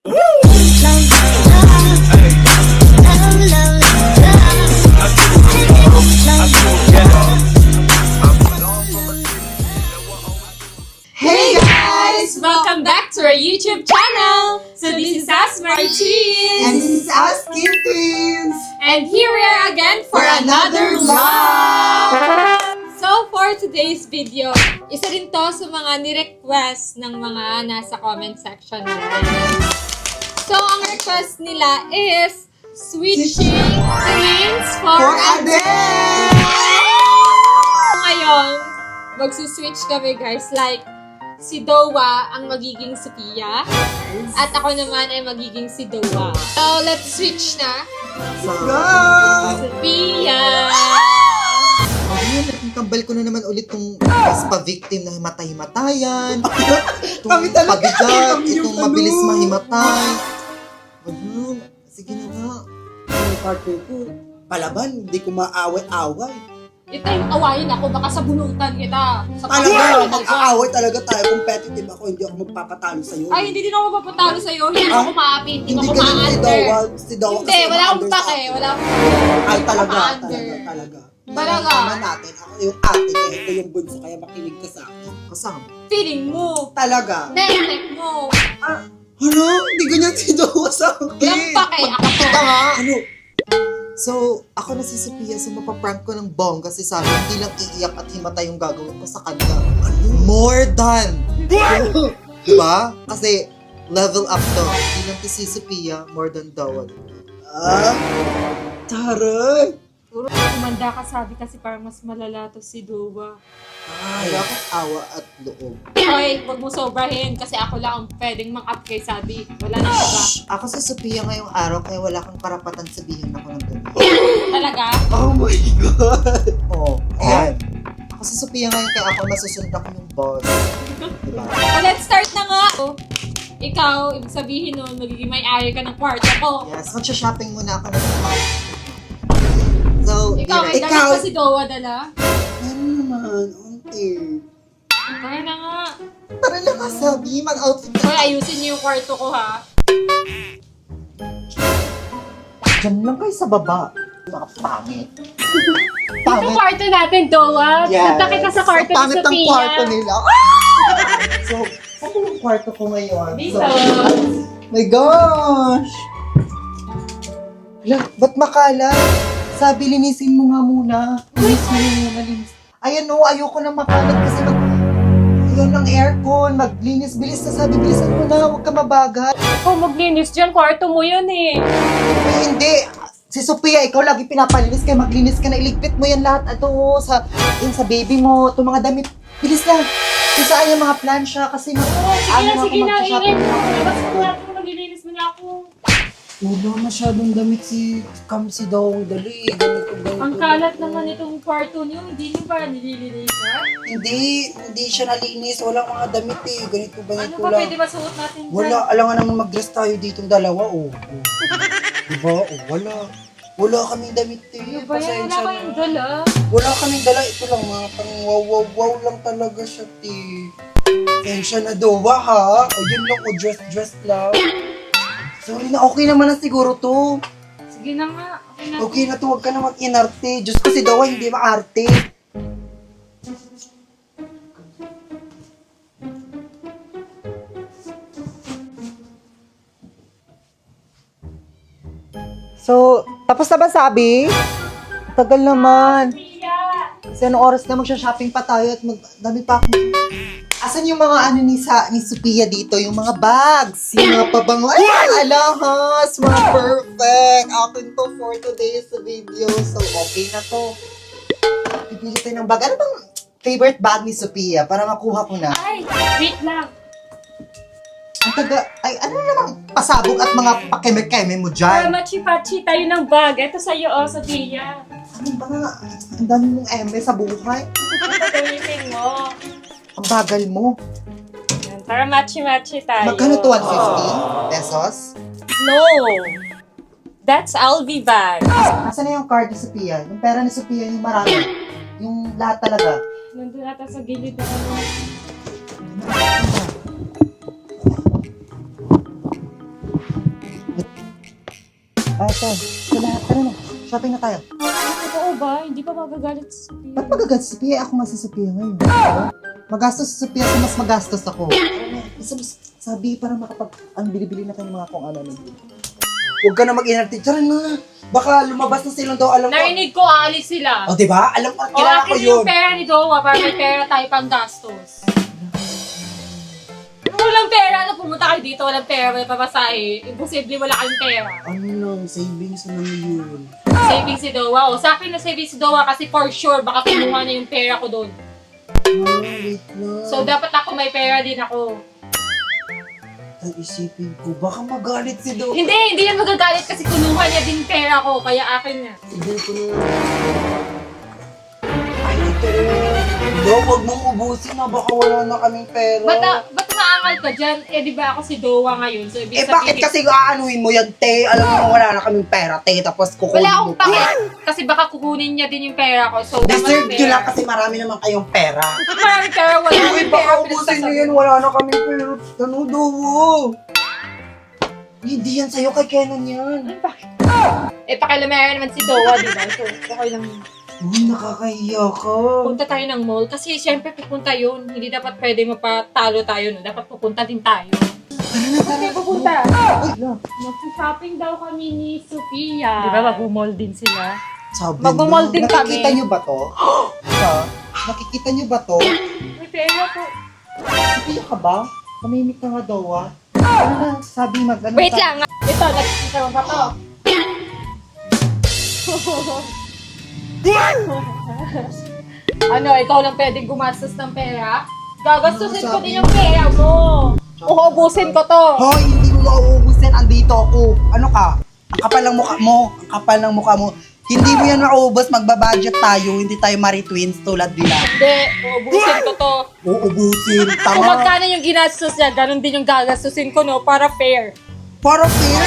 Hey guys! Welcome back to our YouTube channel! So this is us, Martins! And this is us, Skin Twins! And here we are again for another vlog! So for today's video, isa rin to sa mga ni-request ng mga nasa comment section natin. So ang request nila is switching twins for a day! Ngayon, magsuswitch kami guys, like si Dowa ang magiging Sophia at ako naman ay magiging si Dowa. So let's switch na. Go! Sophia! Ayun, nakikambal ko na naman ulit tong pa-victim na himatay-himatayan. Kami talaga, pabigat, kami yung itong mabilis mahimatay. Ayun, sige na nga. Yung partner ko, palaban, hindi ko maaway-away. Ito yung awayin ako, baka sabunutan kita. Sa Talaga, pagkakas. mag-aaway talaga tayo. Competitive ako, hindi ako magpapatalo sa'yo. Ay, hindi din ako mapapatalo sa'yo. Hindi ako maapit, hindi ako ganun ma-under. si Dawa Hindi, wala akong pake. Wala akong Ay, talaga, ma-under. talaga. Talaga. Naman natin, ako yung ate, kaya ito yung bunso, kaya makinig ka sa akin. Kasama. Feeling mo. Talaga. Nenek mo. Ano? Hindi ganyan si Dawa sa akin. Walang pake. Ako to. Ano? So, ako na si Sophia, so mapaprank ko ng bongga si Sabi, hindi lang iiyak at himatay yung gagawin ko sa kanya. More than! Diba? Kasi, level up to. Hindi lang to si Sophia, more than Dawa. Ah? Taray! Puro kumanda ka, sabi kasi parang mas malala to si Dowa. Wala akong awa at loob. Hoy, wag mo sobrahin kasi ako lang ang pwedeng mang-up kay Sabi. Wala na iba. Ako si Sophia ngayong araw, kaya wala kang karapatan sabihin ako ng ganun. Talaga? Oh my God! Oo, ayan. Ako si Sophia ngayon, kaya ako masusunod ako yung boss. Diba? So, let's start na nga. Ikaw, ibig sabihin nun, magiging may-ari ka ng kwarto ko. Yes, magsha-shopping muna ako ng So, Ikaw, may direct. damit pa si Dowa dala. Ano naman? Okay. Kaya na nga. Tara na nga, Sabi, mag-outfit ka. Hoy, ayusin niyo yung kwarto ko ha. Diyan lang kayo sa baba. Mga pangit. Ito kwarto natin, Dowa. Punta kita sa kwarto ni Pangit ang Sophia. kwarto nila. So, saan yung kwarto ko ngayon? Dito. My gosh! Hala, ba't makala? Sabi, linisin mo nga muna. Linis. Ayan o, ayoko na makalat kasi yun ang aircon, maglinis, bilis na sabi, bilisan mo na, huwag ka mabagal. Ikaw maglinis dyan, kwarto mo yun eh. Ay, hindi. Si Sophia, ikaw lagi pinapalinis kaya maglinis ka na, iligpit mo yan lahat. Ito, yun sa baby mo, itong mga damit. Bilis na. Isaan yung mga plansya kasi Sige na, ingay mo. magsha-shopping. Labas mo na, maglilinis mo na ako. Wala masyadong damit si daw ang dali. Ganito. Ang kalat naman itong kwarto niyo, hindi niyo ba nililinis ha? Hindi siya nalinis. Walang mga damit eh. Ganito Ano ba lang. pwede ba suot natin dyan? Wala, alam nga naman mag-dress tayo ditong dalawa, oh. Diba? Oh, wala. Wala kaming damit eh. Ano ba yan? Wala kayong dala. Wala kaming dala. Ito lang, mga pang wow lang talaga siya, te. Tensya na dowa, ha? O yun lang, o dress lang. Sorry na, okay naman na siguro to. Sige na nga. Okay na. Okay na to, huwag ka na mag-inarte. Diyos ko si Dawa, hindi maarte. So, tapos na ba Sabi? Tagal naman. Sophia! Kasi anong oras na magsha-shopping pa tayo at dami pa akong... Asan yung mga ano ni Sophia dito? Yung mga bags, yung mga pabango. Ay, alahas! Mga perfect! Akin to for today's video. So, okay na to. Pipili tayo ng bag. Ano bang favorite bag ni Sophia? Para makuha ko na. Ay, wait lang. Ang ay, ano namang pasabog at mga pakeme-keme mo Para dyan? machi-pachi tayo ng bag. Ito sa'yo, Sophia. Ano ba nga? Ang dami mong eme sa buhay. Gamitin mo. Ang bagal mo. Yan, para machi-machi tayo. Magkano to? 150 pesos? No. That's LV bag. Asan na yung card ni Sophia? Yung pera ni Sophia, yung marami. Yung lahat talaga. Nandun ata sa gilid na ano. Ito. Tara na. Shopping na tayo. Totoo ba? Hindi pa magagalit si Sophia. Ba't magagat si Sophia? Ako nga si Sophia ngayon. Magastos si Sophia, so mas magastos ako. Sabi, para ang bili-bili na kayo ng mga kung ano. Huwag ka na mag-inarte. Tara na. Baka lumabas na silang daw, alam ko. Narinig ko, aalis sila. O, diba? Alam ko, O, kilala ko akin yun. yung pera ni Dowa para may pera tayo pang gastos. Kung walang pera, ano, pumunta kayo dito, walang pera, may papasahe. Imposible wala kayong pera. Ano lang, savings na yun. Saving si Dowa. O, sa akin na saving si Dowa kasi for sure, baka kumuha na yung pera ko doon. Wait lang. So, dapat ako may pera din ako. Ang isipin ko, baka magalit si Do. Hindi yan magagalit kasi kunuha niya din pera ko, kaya akin na. Hindi ko na. Ay, ito. Do, huwag mong ubusin na, baka wala na kaming pera. Ba't naangal ka dyan? Eh, di ba ako si Dowa ngayon? So, ibig Bakit kasi aanuhin mo yan, te? Alam mo, wala na kaming pera, te. Tapos kukunin wala mo akong pake. Kasi baka kukunin niya din yung pera ko. So, dapat Deserve pera. nyo lang kasi marami naman kayong pera. Marami pera, wala Uy, akong baka pera. ubusin nyo yan, wala na kaming pera. Ano daw? Hindi yan sa'yo, kay Kenan yan. Eh, pakilamera naman si Dowa, di ba? So, okay lang. Uy, nakakahiya ka. Punta tayo ng mall kasi syempre pupunta yun. Hindi dapat pwede mapatalo tayo, no? Dapat pupunta din tayo. Okay, pupunta. Mag-shopping daw kami ni Sophia. Di ba, mag-mall din sila? Sabi Mag-mall din kami. Nakikita nyo ba to? Nakikita nyo ba to? May pera po. Sophia ka ba? Kamimik ka nga daw ah. Ano na, sabi mag-ano Wait ka? lang. Ito, nakikita mo ba to? Ano, ikaw lang pwedeng gumastos ng pera? Gagastusin ko din yung pera mo. Uubusin ko to. Hoy, hindi mo mauubusin. Andito ako. Ano ka? Ang kapal ng mukha mo. Ang kapal ng mukha mo. Hindi mo yan maubos. Magbabudget tayo. Hindi tayo Mari-twins tulad nila. Hindi, uubusin ko to. Uubusin. Kung Tama. magkano yung ginastos niya, ganun din yung gagastusin ko, no? Para fair. Para fair.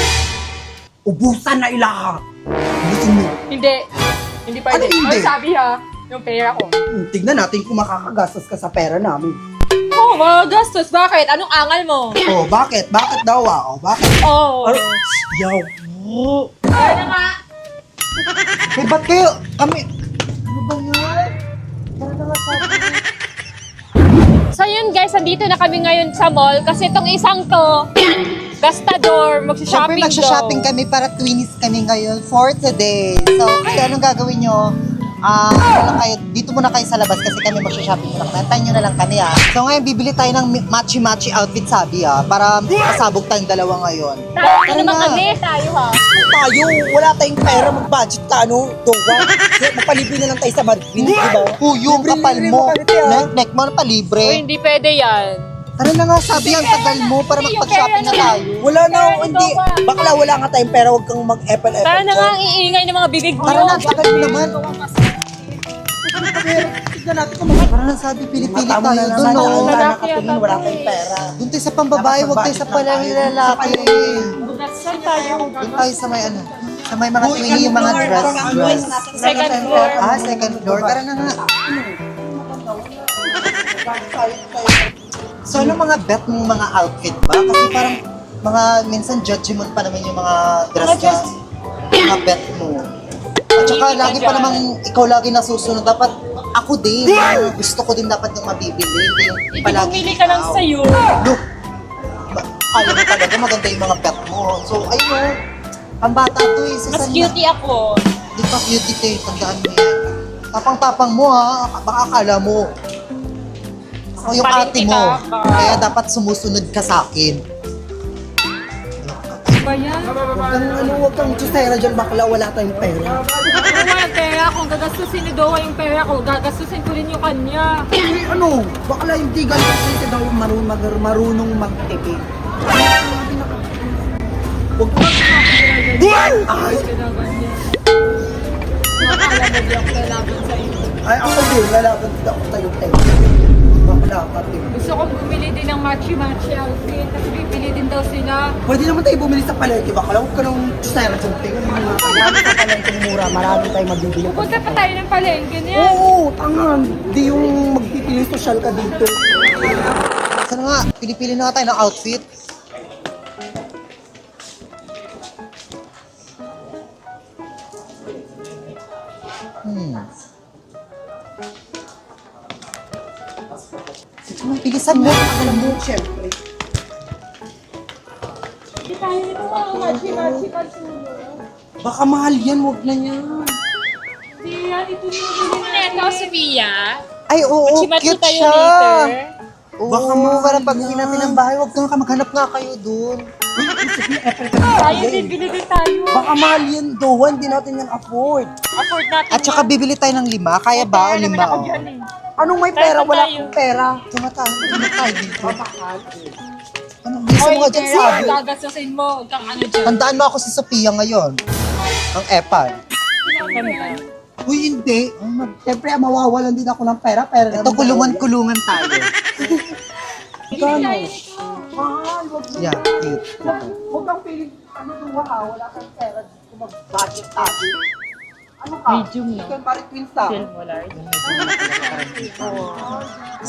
Ubusan na ilaha. Ubusin mo. Hindi. Hindi pwede. Ano hindi? Ay, sabi ha, yung pera ko. Tignan natin kung makakagastos ka sa pera namin. Oo, magagastos. Bakit? Anong angal mo? Oh, bakit? Bakit daw ah? Oh, bakit? Oo. Ano? Yaw. Oh. Ano nga? Eh, ba't kayo? Kami... Ano ba yan? Para na nga sabi. So yun guys, andito na kami ngayon sa mall kasi itong isang to, gastador, Siyempre, magsha-shopping magsha-shopping kami para twinnies kami ngayon for today. So, kasi anong gagawin nyo? Ano lang kayo, dito muna kayo sa labas kasi kami magsha-shopping muna kami. Antayin nyo na lang kami So, ngayon, bibili tayo ng matchy-matchy outfit, sabi para kasabog tayong dalawa ngayon. Tayo naman kami, tayo ha. Tayo, wala tayong pera, mag-budget ka, ano? Dowa. Magpalibre na lang tayo sa Marvin, di ba? Yung kapal mo. Neck mo na Uy, palibre. hindi pwede yan. Ano na nga, sabi ang tagal mo para makapag-shopping na tayo. Wala na, Pera, hindi. ikaw ba? Bakla, wala nga tayong pera, huwag kang mag-epal-epal. Tara na nga ang iingay ng mga bibig mo. Tara na, tagal mo naman. Tignan natin kung mga Para na sabi, pili-pili mata mo tayo. na Doon, naman, no? wala Lalaki nakatingin, yata wala to tayong eh. pera. Doon tayo sa pambabae, huwag tayo sa pala lalaki. Saan tayo? Doon tayo sa may ano. Sa may mga twinny, yung mga dress. Second floor. Second floor. Tara na nga. So, ano mga bet mong mga outfit ba? Kasi parang mga minsan judgment pa naman yung mga dress na mga bet mo. At saka lagi pa namang ikaw lagi nasusunod. Dapat ako din. Gusto ko din dapat yung mabibili. Hindi yung Hindi palagi bumili ka lang ikaw. sa'yo. Look, alam mo talaga maganda yung mga bet mo. So, ayun o. Ang bata to eh. Si Mas Sanya. cutie ako. Di pa cutie te. Tandaan mo yan. Tapang-tapang mo ha. Baka akala mo. Ako yung ate Paliti mo. ka, baka- Kaya dapat sumusunod ka sa akin. Ba yan? Huwag kang chusera dyan, bakla, wala tayong pera. Ano nga pera? Kung gagastusin ni Doha yung pera ko, gagastusin ko rin yung kanya. Eh, ano? Bakla, hindi ganito kasi daw marunong magtipid. Huwag ka Ay! Nakakala mo di ako kailangan sa'yo. Ay, ako din, lalaban din ako tayo, te. Bakla ka, te. Gusto kong bumili din ng matchy-matchy outfit kasi bibili din daw sila. Pwede naman tayo bumili sa palengke, bakla. Huwag ka nang chusera dyan, te. Marami sa palengke mura, marami tayong mabibili. Pupunta pa tayo ng palengke niya. Oo, tangan. Hindi yung magpipili social ka dito. Sana nga, pinipili na nga tayo ng outfit. Bilisan mo. Alam mo, syempre. Hindi tayo ito. Machi-machi Baka mahal yan, wag na yan. Hindi yan. Ito yung ito, Sophia. Ay, oo, Machi-machi cute tayo siya. later. Oo, Baka mahal parang pag yan. natin ng bahay, wag ka maghanap nga kayo dun. Tayo din, bili din tayo. Baka mahal yan, Dowa. Hindi natin yan afford. Afford natin At saka bibili tayo ng 5, kaya ba? O 5? naman ako dyan eh. Anong may pera? Tayo Wala tayo. akong pera. Tumatay dito. Anong bisa mo nga dyan Pero sabi? gagastusin mo. Huwag kang ano dyan. Tandaan mo ako si Sophia ngayon. Ang epal. Uy, hindi. Siyempre, mawawalan din ako ng pera. Ito, kulungan-kulungan tayo. Gano? Mahal, wag na. Yeah, cute. Huwag kang piling, ano Dowa ha? Wala kang pera. Kung mag-budget tayo. Ano ka? Medium, no? Chicken Paris Twins ha?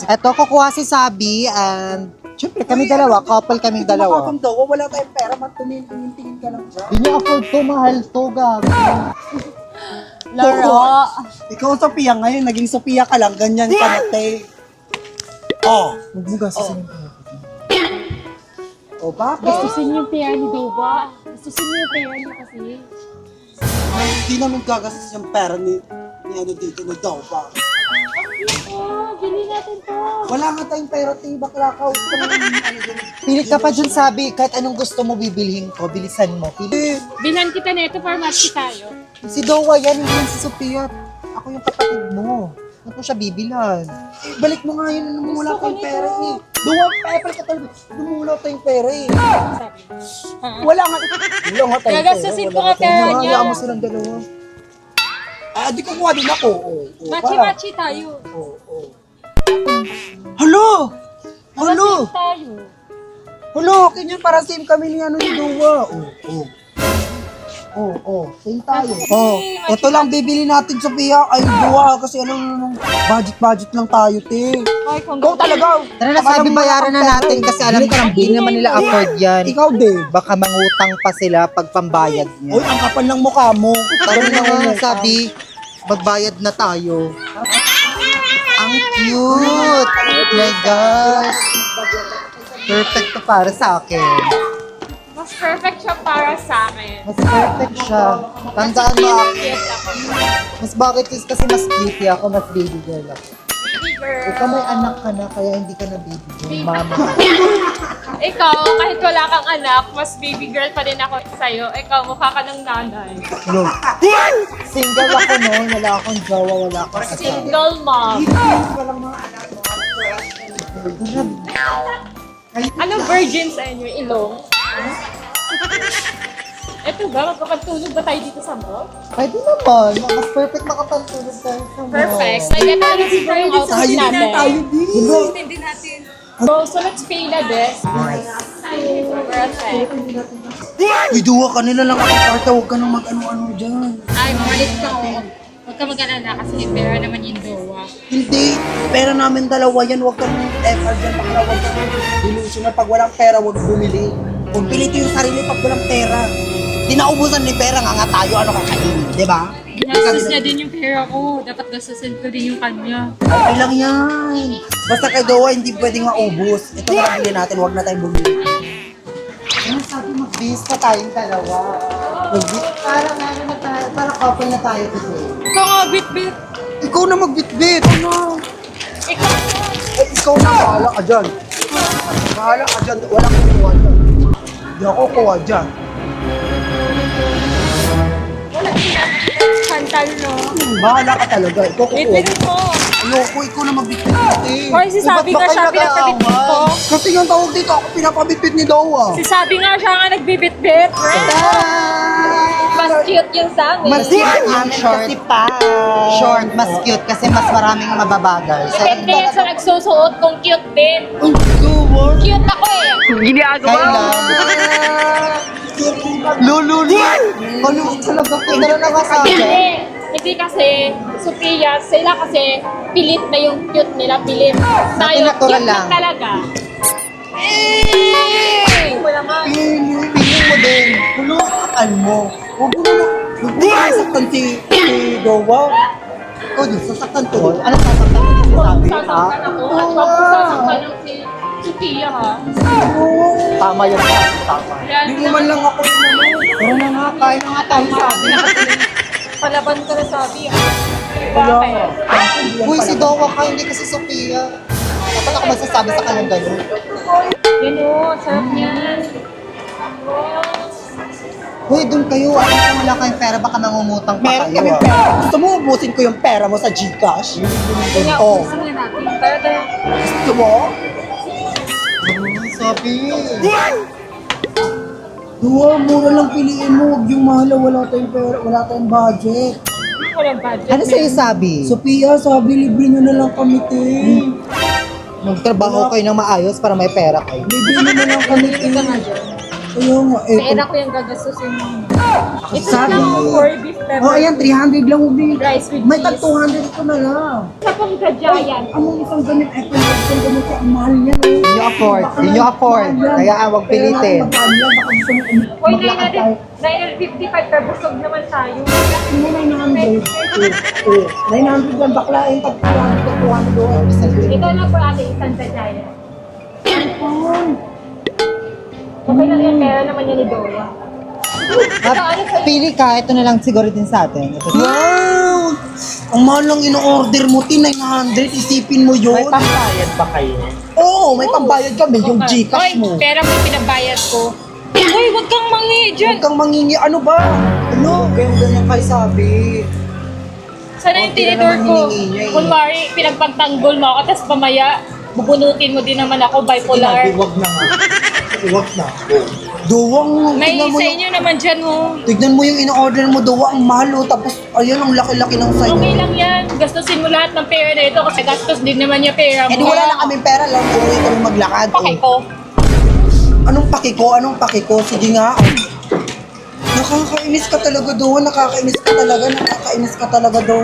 Ito, kukuha si Sabi and syempre kami dalawa, couple kaming dalawa. Kung Dowa, wala tayong pera. Tumingin ka lang dyan. Hindi niya afford to, mahal to, gabi. Laro. Ikaw, Sophia, ngayon, naging Sophia ka lang. Ganyan ka na, te. Oh. Huwag mo gasasin yung pera. O, bakit? Gustusin yung pera ni Doba. Gustusin mo yung pera niya kasi. Hindi namin gagastos yung pera ni ano dito, ni Dowa. Oh, bili natin to. Wala nga tayong pera, te. Bakla ka. Huwag ka naman, ano dyan. Pilit ka pa dyan, Sabi, kahit anong gusto mo bibilhin ko, bilisan mo. Pilit. Bilhan kita nito for match tayo. Si Dowa yan, hindi yan si Sophia. Ako yung kapatid mo. Ano ko siya bibilhan? Balik mo nga yun, nung wala Gusto ko tayong nito. pera eh. Dowa, pepper ka talaga. Nung wala tayong pera eh. Sabi. Wala nga tayong pera. Gagastusin ko nga pera niya. Hayaan mo silang dalawa. Ah, di ko kuha din ako. Machi-machi tayo. Hello! Hello! Machi tayo. Hello, ganyan para same kami ni ano ni Dowa. Same tayo. Ito lang bibili natin, Sophia. Ay, Dowa, kasi anong budget lang tayo, te. Ay, kung Ikaw talaga. Tara na, Sabi, bayaran na natin kasi alam ko hindi naman nila afford yan. Ikaw din. Baka mangutang pa sila pag pambayad Uy, niya. ang kapal ng mukha mo. Tara na nga, Sabi, magbayad na tayo. Ang cute! Oh my gosh! Perfect to para sa akin. mas perfect siya para sa akin. Mas perfect siya. Tandaan mo ako. Yes, ako. Mas bakit kasi mas cutie ako, mas baby girl ako. Baby girl. Ikaw may anak ka na, kaya hindi ka na baby girl. Mama ka. Ikaw, kahit wala kang anak, mas baby girl pa din ako sa'yo. Ikaw, mukha ka ng nanay. Single ako noon, wala akong jowa, wala akong asawa. Single mom. Anong virgin sa inyo? Ilong? Ito ba? Magpapatulog ba tayo dito sa mall? Pwede naman, mas perfect makapantulog tayo sa mall. Perfect. Like, ito na siguro yung outfit natin. din. So let's pay na this. Perfect. Uy, Dowa, kanila lang ako parta. Huwag ka nang mag-ano-ano dyan. Ay, mamalit ka ko. Huwag ka mag-alala kasi pera naman yung dowa. Hindi. Pera namin dalawa yan. Huwag kang effort dyan. Baka huwag kang delusional. Pag walang pera, huwag bumili. Huwag pilito yung sarili pag walang pera. Di naubusan ni pera nga tayo. Ano kakainin? Diba? Ginastos niya din yung pera ko. Dapat gastusin ko din yung kanya. Okay lang yan. Basta kay Dowa, hindi pwedeng maubos. Ito na lang bilhin natin. Huwag na tayong bumili. Ano sabi, mag-base pa tayong dalawa. Parang ano na tayo, parang couple na tayo today. Ikaw nga, bit-bit. Ikaw na magbitbit. Ano? Ikaw nga. Ay, ikaw na. Bahala ka dyan. Bahala ka dyan. Walang kukuha dyan. Hindi ako kukuha dyan. Wala siya. Chantal, no? Bahala ka talaga. Ikaw kukuha. Bit-bit mo. Ayoko, ikaw na magbitbit natin. Hoy, si Sabi nga siya pinapabit-bit ko. Kasi yung tawag dito, ako pinapabitbit ni Dowa. Si Sabi nga siya nga nagbibit-bit. Mas cute yung sa amin. Mas cute yung short. Short, mas cute kasi mas maraming mababagay. So, Depende yan sa nagsusuot kung cute din. Ang Dowa. Cute ako eh. kailan? Lululi. Ano talaga po? Tara na nga sa akin. Hindi kasi, Sophia, sila kasi pilit na yung cute nila, pilit. Tayo, natural cute lang. talaga. Wala nga. Piling mo din. Hulo, akal mo. Huwag mo na. Huwag mo na saktan si Dowa. Ikaw din, sasaktan ko. Ano sasaktan ko din sabi? Ha? Sasaktan ako at wag mo sasaktan ng si Sophia, ha? Tama yun. Tama. Yan, Hindi mo man lang ako Tara na nga, kain na nga tayo sabi. palaban ka na sabi, ha? Bakit? Uy, si Dowa ka, hindi kasi Sophia. Dapat ako magsasabi sa kanyang gano'n. Yan o, sarap niyan. Uy, doon kayo. Alam ko wala kayong pera, baka nangungutang pa Meron kayo. kami pera. Gusto mo ubusin ko yung pera mo sa Gcash? Kaya, Oh. ubusin nga natin. Tara. Gusto mo? Sabi. Duwa, mura lang piliin mo. Huwag yung mahal. Wala tayong pera. Wala tayong budget. Walang budget. Ano sa'yo sabi? Sophia, sabi libre nyo na lang kami, te. Magtrabaho kayo ng maayos para may pera kayo. Libre nyo na lang kami, te. Ito nga dyan. Ayaw nga, eh. Pera ko yung gagastusin mo. Ito Sabi na mo. for beef pepper. Oh, ayan, 300 lang ubi. Rice with May cheese. tag 200 ito na lang. Sa pang gadyayan. Anong isang ganit? Isang ganit ko, ang mahal niya, no? Hindi nyo afford. Hindi nyo afford. Kaya huwag pilitin. Magkano yan? Baka gusto mo Hoy, maglakad tayo. 955 per busog naman tayo. Hindi mo 900. 900 yan, bakla yung tag 200 doon. Ito lang po ate, isang gadyayan. Okay lang yan, pera naman yan ni Dora. Pili ka, ito na lang siguro din sa atin. Ito. Wow! Ang mahal lang ino-order mo, 900, isipin mo yun. pambayad ba kayo? Oo, may pambayad kami, yung Gcash mo. Pera mo pinabayad ko. Uy, wag kang mangi dyan. Huwag kang mangingi, ano ba? Ano? Ganyan kayo sabi. Sana yung Okay na tinidor naman ko. hiningi niya eh. Kunwari, pinagpagtanggol mo ako, tapos pamaya, bubunutin mo din naman ako, bipolar. Huwag na nga. Huwag na. Duwang, May tignan mo sa yung, inyo naman dyan, oh. tignan mo yung in-order mo, duwa, ang mahal, oh. Tapos, ayun, ang laki-laki ng sa'yo. Okay lang yan. Gastusin mo lahat ng pera na ito kasi gastos din naman niya pera mo. Eh di wala lang kaming pera lang, uwi kami maglakad. Okay oh. ko. Anong paki ko? Anong paki ko? Sige nga. Nakakainis ka talaga doon. Nakakainis ka talaga. Nakakainis ka talaga doon.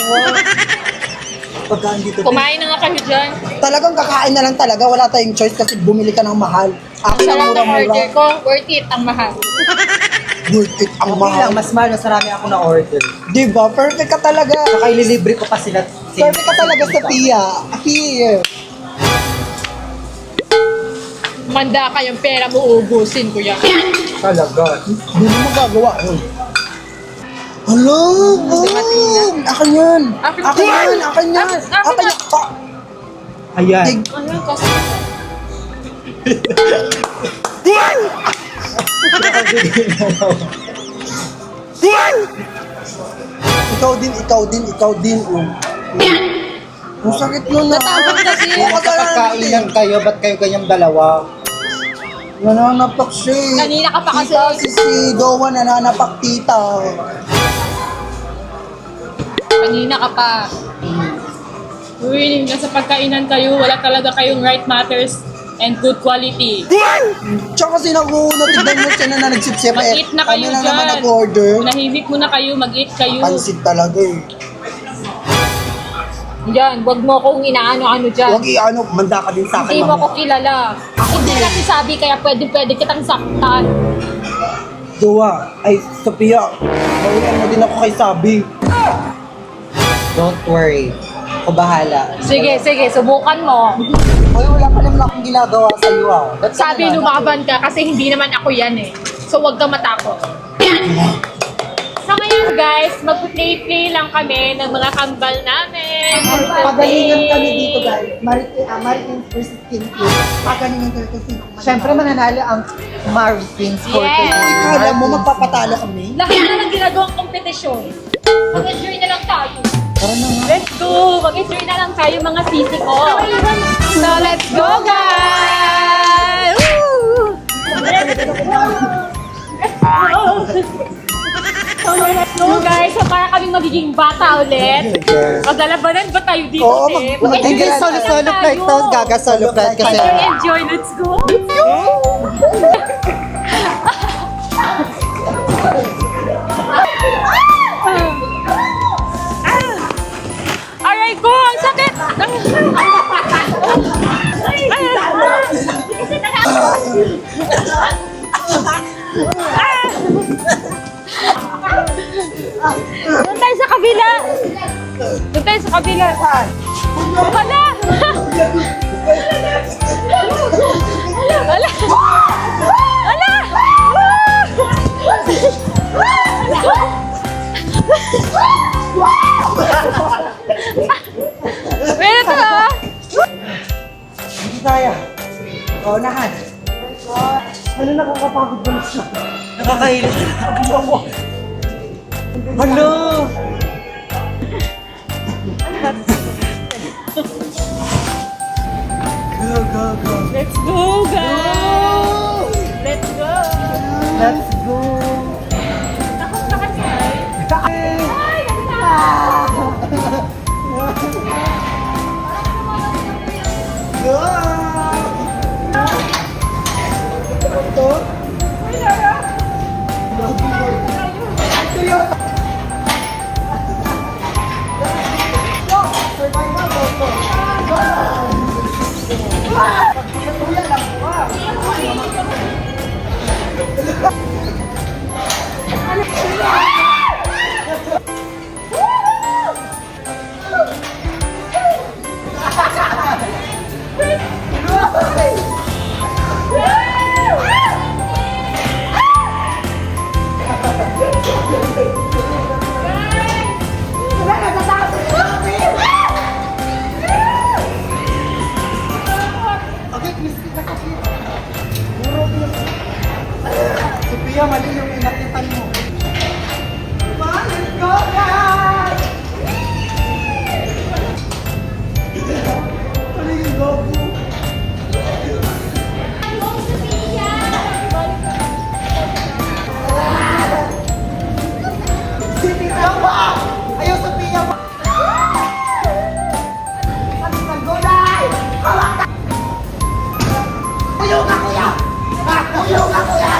Pagkaan dito. Kumain na nga kayo dyan. Talagang kakain na lang talaga. Wala tayong choice kasi bumili ka ng mahal. Akin ang Sarap ng order mura-mura. ko. Worth it ang mahal. Worth it ang Okay lang, mahal. mas mahal na sarami ako na order. Diba? Perfect ka talaga. Saka ililibre ko pa sila. Perfect ka talaga sa Pia. Here. Manda ka yung pera mo, ubusin ko yan. Talaga. Hindi mo magagawa. Hello? Akin yan. Akin Akin yan. yan. Akin yan. Akin Akin yan. yan. Ah, Ayan. tig- Ano kasi? Ikaw din. Ang sakit nun na. Natawag kasi. Kapagkain lang kayo, ba't kayo ganyang dalawa? Nananapak siya eh. Kanina ka pa kasi. Tita, si Dowa nananapak tita. Kanina ka pa. Uy, nasa pagkainan kayo, wala talaga kayong right matters and good quality. Tsaka kasi naguuna, tignan mo siya na nagsipsip eh. Mag-eat na kayo Kami na naman dyan. nag-order. Manahimik muna kayo, mag-eat kayo. Pansit talaga eh. Diyan, wag mo akong inaano-ano dyan. Huwag i-ano, manda ka din sa akin. Hindi mo mamaya. ako kilala. Hindi kasi sabi, kaya pwede kitang saktan. Dowa, ay Sophia, bawian mo din ako kay Sabi. Don't worry. Ako bahala. Sige, subukan mo. Hoy, wala pa naman akong ginagawa sa iyo ah. Ba't ka Sabi, naman? lumaban ka kasi hindi naman ako yan eh. So, wag kang matakot. So, ngayon guys, mag-play lang kami ng mga kambal namin. Pagalingan kami dito guys. Maritin versus Kinky. Pagalingan kami kasi. Siyempre mananalo ang Martins for Yes. Kala mo magpapatalo kami? Lahat na lang ginagawang kompetisyon. Mag-enjoy na lang tayo. Tara na nga. Let's go! Mag-enjoy na lang tayo mga sisi ko. So, let's go guys! Woo! Let's go guys! So, para kaming magiging bata ulit. Maglalabanan ba tayo dito, Oo, Tep? Hindi, Mag-enjoy na solo lang flight tayo. to. Gaga solo flight kasi. Enjoy, let's go! Aray ko! Ang sakit! Doon tayo sa kabila! Doon tayo tayo sa kabila. Wala! Wala! Wala! Meron to ah! Hindi kaya. Kaunahan. Ano nakakapagod ba siya? Nakakahilit. Hello! Go, go, go. Let's go, guys! Let's go! Let's go. Takot na kasi. Ay, Go! Sophia, mali yung inakitan mo. Let's go, guys! Mali yung logo. Sophia, ba? Ayaw, Sophia, ba? Uyog ka, kuya! Uyog ka, kuya!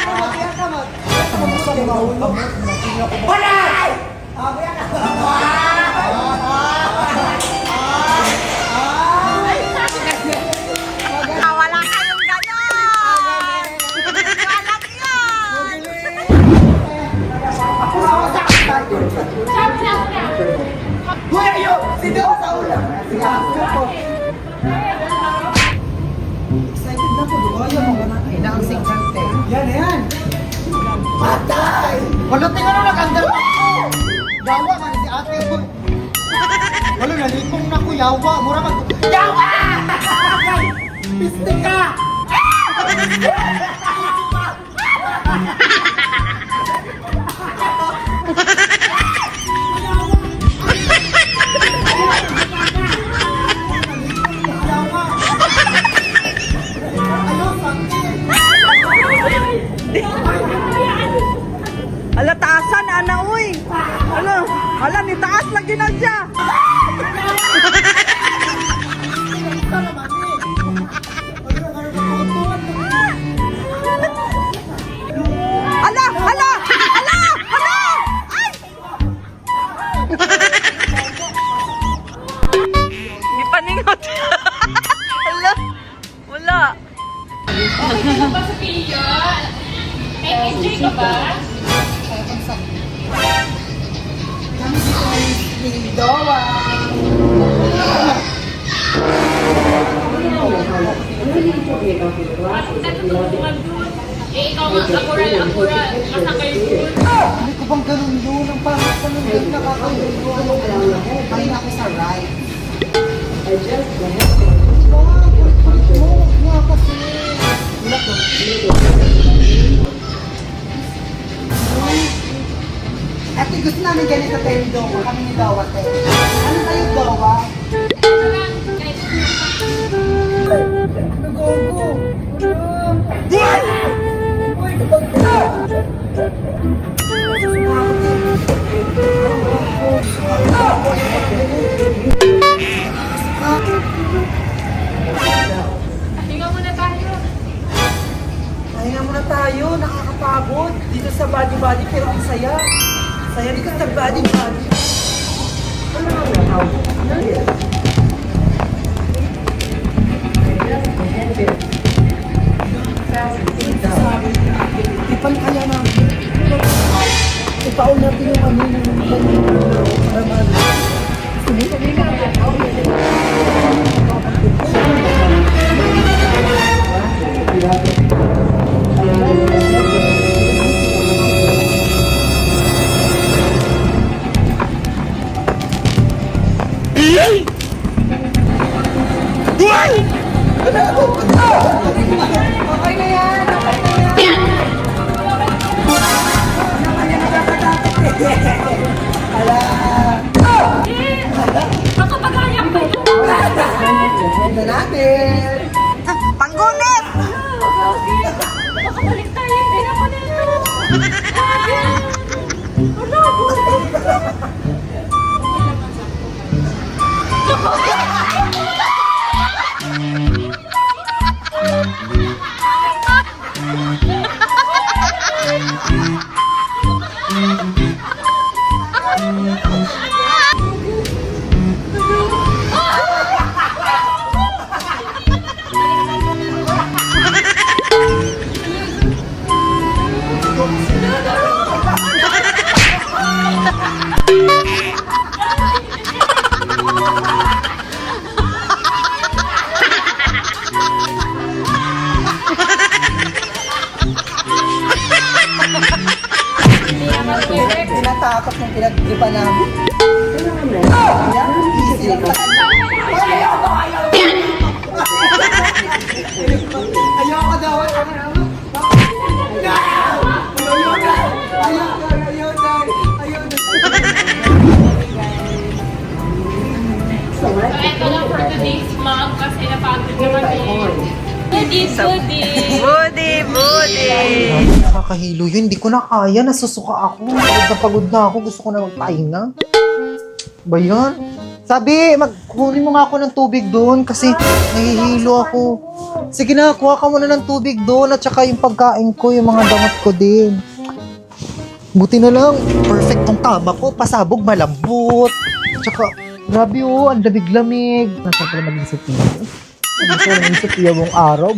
Wala kayong ganon! Walang yun! Kuya, yun! Sigaw sa ulam! Excited na po, diba? Ayaw mo ba natin? Dancing kante. Yan, yan! Patay! Wala tingnan na nag-under mo! Yawa man si ate ko. Wala, nalikong na ko, yawa! Mura mag... Yawa! Pistik ka! Alatasan, ana, uy! Ano? Enjoy ka ba? Kami dito ni Dowa. Eh, ikaw nga, akural. Masakay doon. Hindi ko bang ganun doon? Ang pangit sa nung ganun nakakalulo. Ay, ako sa right. Kulit mo. Nga kasi. Ate, gusto namin ganito tayo yung Dowa. Kami ni Dowa tayo. Ano tayo Dowa? Nagogo. Hinga muna tayo. Pahinga muna tayo, nakakapagod. Dito sa body-body, pero ang saya. Saya dito sa body-body. Ipan kaya namin. Ipaon natin yung ano Okay na yan! Makapagayak pa yun. Ganda natin! Panggunit! Makabalik tayo. Hindi na ko nito. Tinatakot ng pinag-gripa namin. Easy lang pala. Ayoko daw. So, ito lang for today's vlog kasi napagod naman Woody. Nakakahilo yun. Hindi ko na kaya. Nasusuka ako. Pagod na ako. Gusto ko na magpahinga. Ba yun? Sabi, kunin mo nga ako ng tubig doon kasi nahihilo ako. Sige na, kuha ka muna ng tubig doon at saka yung pagkain ko, yung mga damot ko din. Buti na lang, perfect tong tama ko. Pasabog, malambot. Tsaka, grabe oh, ang lamig-lamig. Nasa pala maging Sophia. Gusto ko maging Sophia buong araw,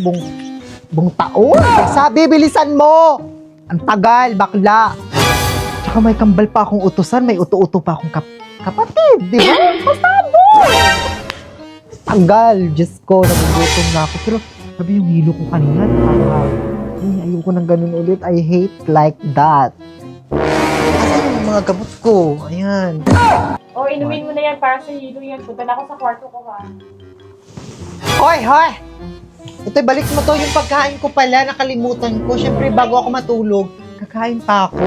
buong taon. Sabi, bilisan mo! Ang tagal, bakla. Tsaka may kambal pa akong utusan, may uto-uto pa akong kapatid, di ba? Pasabog! Tagal, Diyos ko, nagugutom na ako. Pero, sabi yung hilo ko kanina, ayoko nang ganun ulit. I hate like that. Kasi yung mga gamot ko, ayan. O, inumin mo na yan para sa hilo yan. Punta na ako sa kwarto ko ha. Hoy, hoy! Ito, balik mo to. Yung pagkain ko pala, nakalimutan ko. Siyempre, bago ako matulog, kakain pa ako.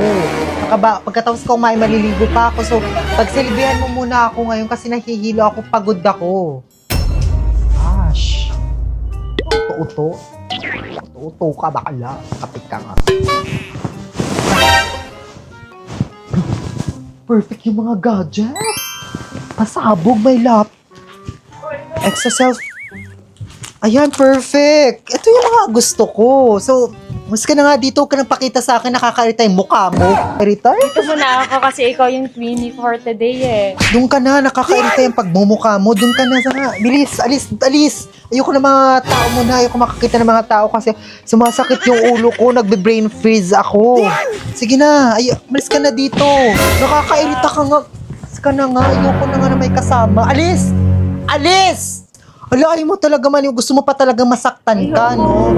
Pagkatapos ko kumain, maliligo pa ako. So, pagsilbihan mo muna ako ngayon kasi nahihilo ako, pagod ako. Gosh. Uto-uto. Uto-uto ka, bakala. Kapit ka nga. Perfect yung mga gadgets. Pasabog, may lap. Extra self. Ayan, perfect. Ito yung mga gusto ko. So, Mas ka na nga dito, ka nang pakita sa akin, nakakairita yung mukha mo. Irita? Ito muna ako kasi ikaw yung queenie for today eh. Doon ka na, nakakairita yung pagmumukha mo. Doon ka na, sana. Bilis, alis. Ayoko na mga tao mo na. Ayoko makakita ng mga tao kasi sumasakit yung ulo ko. Nagbe-brain freeze ako. Sige na, malis ka na dito. Nakakairita ka nga. Malis ka na nga. Ayoko na nga na may kasama. Alis! Alis! Ala, ayaw mo talaga man. Gusto mo pa talaga masaktan ka, no?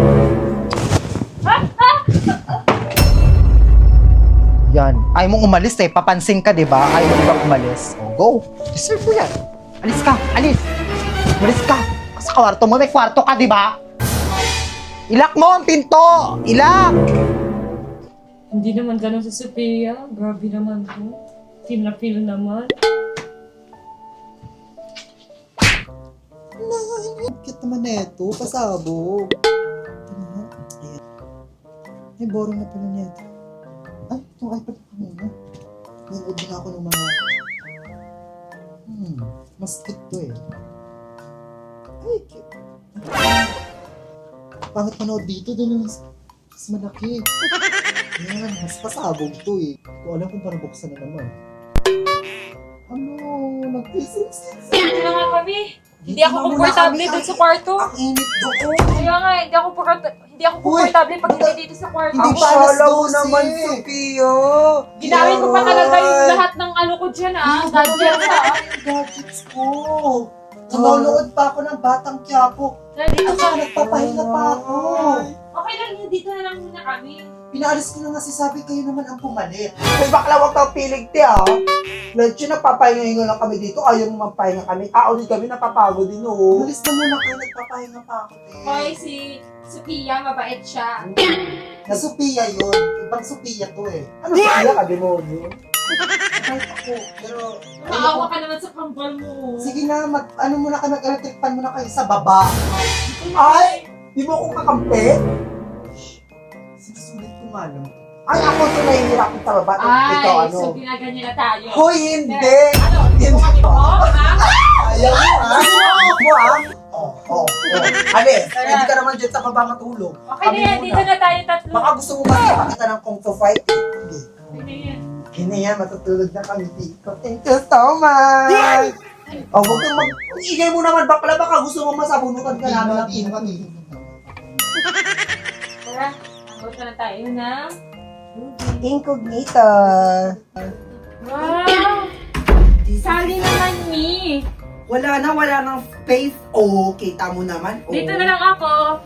Yan. Ayaw mong umalis eh. Papansin ka, di ba? Ayaw mo di ba umalis? Oh, go. Deserve mo yan. Alis ka. Alis. Umalis ka. Sa kwarto mo, may kwarto ka, di ba? Ilak mo ang pinto. Ilak. Hindi naman ganun sa Sophia. Grabe naman po. Feel na feel naman. Cute naman na ito. Pasabog. Ayan. Ay, boring na pala niya ito. Ay, itong iPad ko muna. Nanood din ako ng mga... mas cute to eh. Ay, cute. Pangit manood dito, doon mas malaki. Yan, mas pasabog to eh. Kung alam kung paano buksan na naman. Ano, nag-isip-sip. Dito na nga kami. Hindi ako komportable doon sa kwarto. Ang init doon. Kaya nga, hindi ako komportable pag hindi dito sa kwarto. Hindi Ang pa alas shala mo 12. naman, Sophia. Ginamit ko pa talaga yung lahat ng ano ko dyan gadgets Yung gadgets ko. Nanonood pa ako ng Batang Quiapo. Dito At saka nagpapahinga pa ako. Okay lang yun, dito na lang muna kami. Pinaalis ko na nga si Sabi, kayo naman ang pumalit. May bakla, wag kang pilig, te, ah. Medyo napapahinga lang kami dito. Ayaw mo magpahinga kami. Ulit kami, napapagod din, oh. Umalis na muna kayo, nagpapahinga pa ako. Hoy, si Sophia, mabait siya. Na Sophia yun. Ibang Sophia to eh. Ano Sophia ka, demonyo? Kahit ako. Pero, Maawa ka naman sa kambal mo. sige na, ano muna kayo, mag-electric fan muna kayo sa baba. Ay! Di mo ako kakampi? Sulit ko malam. Ay, ako ito nahihirapan sa baba. Ikaw, Ay, ano? so ginaganyan na tayo. Hoy, hindi! Ano? Hindi mo kami po, ha? Ayaw mo, ha? Mo, ha? Oo. Alis, hindi ka naman dyan sa baba matulog. Okay na yan, dito na tayo tatlo. Baka gusto mo ba ipakita ng Kung Fu fight? Hindi. Hindi yan. Hindi yan, matutulog na kami dito. Thank you so much! Oh, huwag kang mag-igay mo naman, bakla, baka gusto mo masabunutan ka namin ng pinapami. Tara, abot na tayo ng... Incognito. Wow! Sali naman ni. Wala nang space. Oh, kita mo naman. Oh. Dito na lang ako.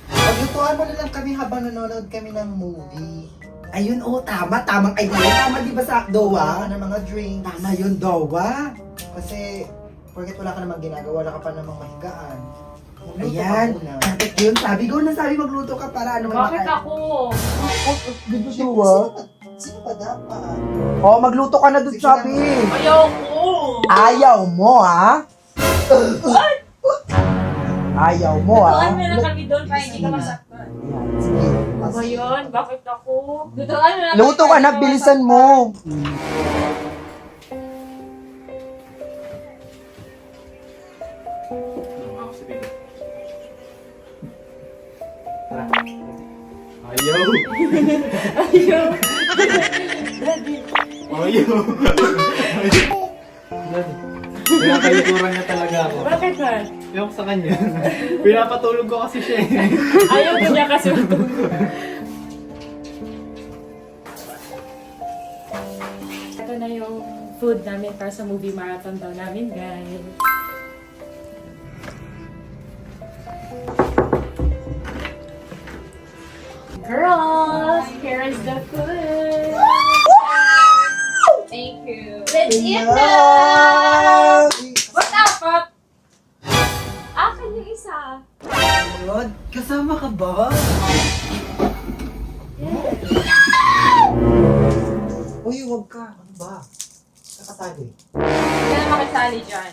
Paglutuan mo na lang kami habang nanonood kami ng movie. Ayun, oh, tama. Tamang idea. Tama, di ba sa Dowa? Wala ka ng mga drinks. Tama yun, Dowa. Kasi, porket wala ka namang ginagawa, wala ka pa namang mahigaan. Magluto ka Ayan. muna. Perfect yun. Sabi ko na magluto ka para ano Bakit ako? Dowa? Sino ba dapat? Oh, magluto ka na doon, Sige sabi. Ayoko. Ayaw mo, ha? Ayaw mo, ha? Lutuan na lang kami doon para hindi ka masaktan. Ayan, sige. Ano ba yun? Bakit ako? Lutuan na lang Luto ka na, bilisan mo. Ayaw! Ayaw. Ayaw! Pinakalikuran niya talaga ako. Bakit ba? Ewan ko sa kanya. Pinapatulog ko kasi siya eh. Ayaw ko niya kasi Ito na yung food namin para sa movie marathon daw namin, guys. Girls, here is the food. Thank you. Let's eat na! What's up, Pop? Akin yung isa. Rod, kasama ka ba? Uy, huwag ka. Ano ba? Kakatali. Hindi na makisali dyan.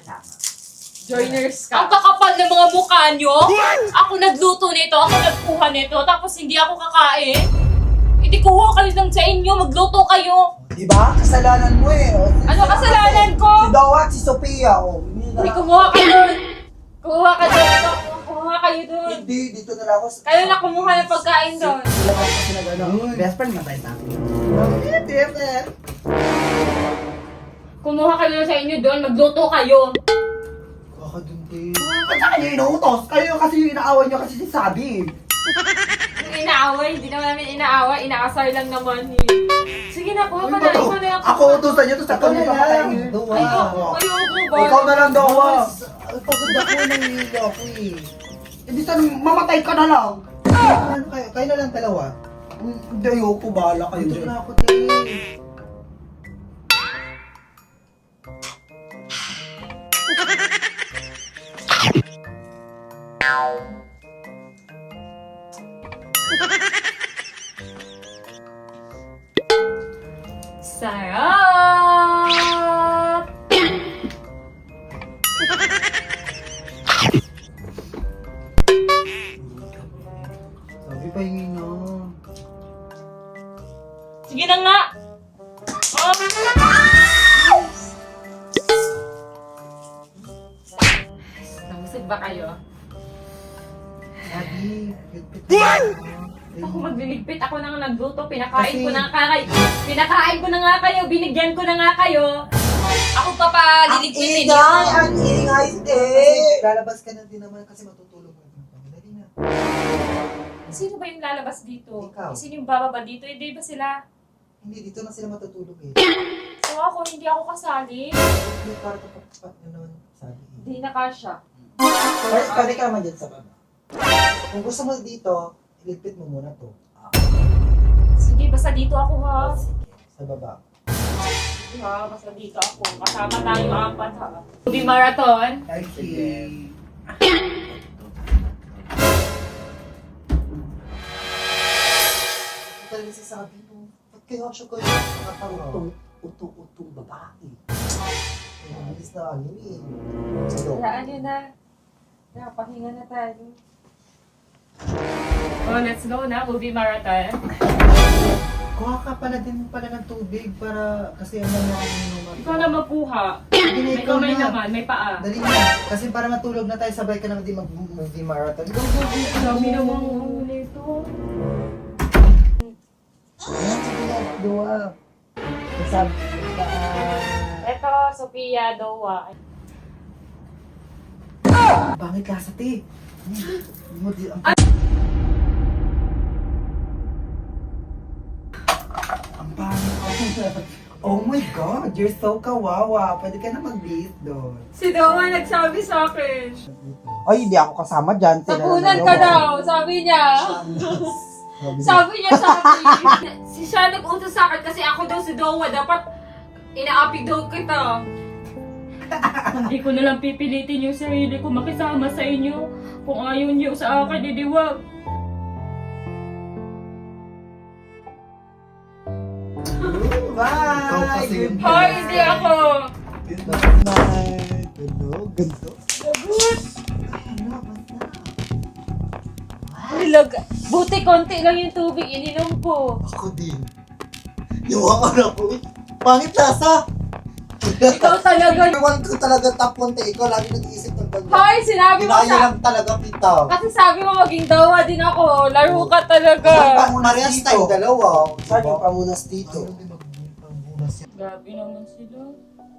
Joiners ka. Ang kakapal ng mga mukha nyo? Ako nagluto nito, ako nagkuha nito, tapos hindi ako kakain. Hindi kuha kayo lang sa inyo, magluto kayo. Diba? Kasalanan mo eh. O, Ano kasalanan ko? Si Dowa at si Sophia. Oh. Uy, kumuha ka doon. Kuha ka doon. Ito, kuha. kumuha kayo doon. Hindi, dito na lang ako. Kayo na kumuha ng pagkain doon. Labas kasi nag-ano. Best friend nga tayo sa akin. Bakit? Kumuha kayo sa inyo doon, magluto kayo. Baka dun din. Ba't sa kanya inuutos? Kayo kasi yung inaaway niyo kasi si Sabi. Yung inaaway, hindi naman namin inaaway, inaasar lang naman eh. Sige na, kuha ka na, ikaw na yung Ako utusan niyo to sa kanya papatayin. Ayoko ba? Ikaw na lang daw Ay, pagod ako, nangihila ako eh. Hindi sana mamatay ka na lang. Ano kayo na lang dalawa? Hindi, ayoko, bahala kayo. Dito na ako, te. Sarap! Sabi pa hingi na. Sige na nga! Oh. Nabusog ba kayo? Sabi, Ako magliligpit, ako nang nagluto, pinakain ko na nga kayo, binigyan ko na nga kayo. Ako pa pa liligpitin niyo. Ang ingay, te. Lalabas ka na din naman kasi matutulog mo. Dali na. Sino ba yung lalabas dito? Ikaw. Sino yung bababa dito? Hindi ba sila? Hindi, dito na sila matutulog eh. So ako, hindi ako kasali. May para tapat na naman sabi. Hindi na kasha. Pwede ka naman dyan sa baba. Kung gusto mo dito, iligpit mo muna to. Sige, basta dito ako ha. Sige, sa baba. Ha, basta dito ako. Kasama tayo apat ha. Movie marathon. I see. Ito talaga sasabi mo. Ba't kaya siya kayo nakatawag? Utong babae. Ang bilis na ano eh. Sino? Hayaan nyo na. Pahinga na tayo. Oh, let's go na. Movie marathon. Kuha ka pala din pala ng tubig para kasi ano na inuman. Ikaw na mapuha. Hindi na May ikaw kamay na. naman, may paa. Dali na. Kasi para matulog na tayo, sabay ka naman din mag-movie marathon. Go, go, go. Dami naman ang nito. Ayan, sige na. Dua. Sabi ka. Ito, Sophia Dowa. Bangit ka sa te. Ang pangit ko. Oh my God, you're so kawawa. Pwede ka na mag-beat doon. Si Dowa nagsabi sa akin. Ay, hindi ako kasama dyan. Tapunan ka daw, sabi niya. Sabi niya sa akin. Si siya nag-utos sa akin kasi ako daw si Dowa. Dapat ina-apig daw kita. Hindi ko na lang pipilitin yung sarili ko makisama sa inyo. Kung ayaw niyo sa akin, hindi wag. Bye! Good Hoy, hindi ako. night! Hello, ganito. Buti konti lang yung tubig ininom ko. Ako din. Iwakan ako. Pangit lasa! Ikaw talaga. Iwan ko talaga top 1 te. Ikaw lagi nag-iisip ng ganyan. Hoy, sinabi mo Ginaya sa... lang talaga kita. Kasi sabi mo maging Dowa din ako. Laro ka talaga. Parehas tayo dalawa. Saan yung pamunas dito? Ayaw din magpamunas yan. Grabe naman sila.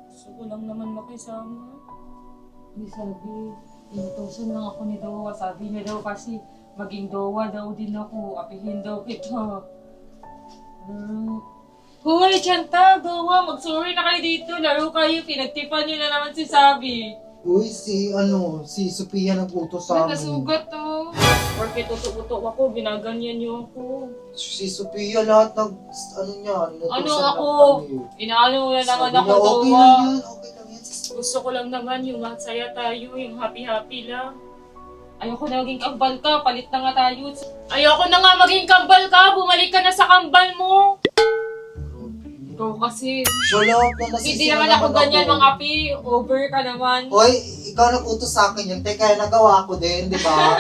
Gusto ko lang naman makisama. Hindi sabi, inutosan lang ako ni Dowa. Sabi niya daw kasi maging Dowa daw din ako. Apihin daw kita. Hoy, Chantal, Dowa, mag-sorry na kayo dito. Laro kayo, pinagtipan niyo na naman si Sabi. Uy, si Sophia nag-utos sa May amin. nasugat to. Porque tutok-utok ako, ginaganyan niyo ako. Si Sophia lahat niya, Ano inutusan ako? lang kami. Inaano na naman Sabi ako, niya, okay Dowa. lang yan, okay lang yan. Gusto ko lang naman yung masaya tayo, yung happy-happy lang. Ayoko na maging kambal ka, palit na nga tayo. Ayoko na nga maging kambal ka, bumalik ka na sa kambal mo. Ikaw kasi. Siya lahat na nasisira Hindi naman ako ganyan, mga api. Over ka naman. Hoy, ikaw nag-utos sa akin yun. Teka, nagawa ko din, di ba?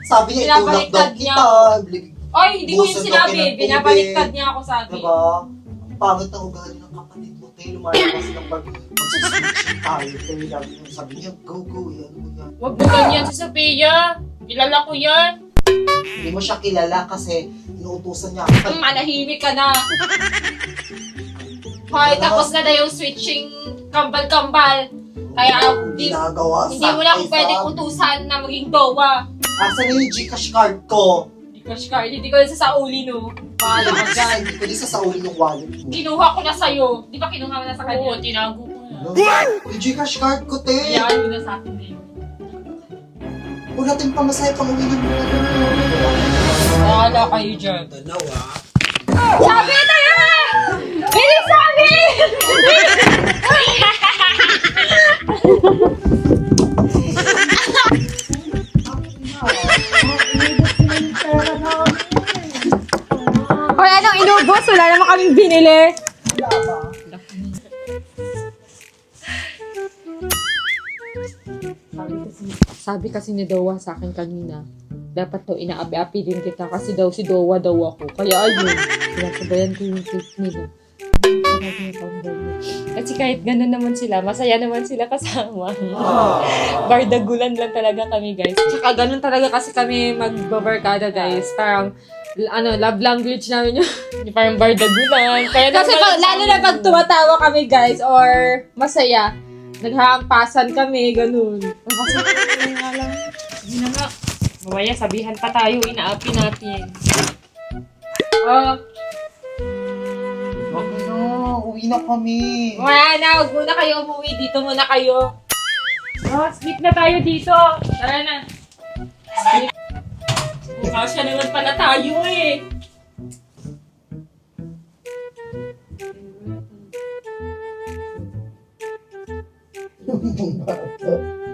Sabi niya, itulak daw Pinabaliktad niya kita. Oy, hindi ko yung Busan daw sinabi. kinang Binabaliktad niya ako sabi. Diba? Ang pangit ng ugali ng kapatid mo. te. Lumalabas ng mag-switch tayo. Te, lagi nung sabi niya, go, yan mo yan. Huwag mo ganyan si Sophia. Kilala ko yan. Hindi mo siya kilala kasi inuutusan niya ako. Manahimik ka na. Hoy, tapos na yung switching kambal-kambal. Kaya Ginagawa hindi mo na ako pwedeng utusan na maging dowa. Asan na yung Gcash card ko? Hindi ko na sasauli, no? Bahala ka dyan. Hindi ko din sasaulin yung wallet mo. Kinuha ko na sa'yo. Di ba kinuha mo na sa kanya? Oo, tinago ko na. Yung Gcash card ko, te. Kayaan mo na sa akin na yun. Wala tayong pamasahe pang uwi ng mga. Bahala kayo dyan. Tanaw, ah. Sabi na yan! Bilis sabi! Hoy, anong inubos? Wala naman kaming binili. Sabi kasi ni Dowa sa akin kanina, dapat daw inaapi-api din kita kasi daw si Dowa daw ako. Kaya ayun, sinasabayan ko yung trip nila. Kasi kahit gano'n naman sila, masaya naman sila kasama. Bardagulan lang talaga kami, guys. Tsaka gano'n talaga kasi kami magbabarkada, guys. Parang, love language namin yung parang bardagulan. Kaya kasi lalo na pag tumatawa kami, guys, or masaya, naghahampasan kami, ganun. Kasi nga lang. Hindi na nga. Mamaya sabihan pa tayo, inaapi natin. Okay na, uwi na kami. Wala na, huwag muna kayo umuwi. Dito muna kayo. Sleep na tayo dito. Tara na. Sleep. Kasya naman pala tayo eh. Yung bata.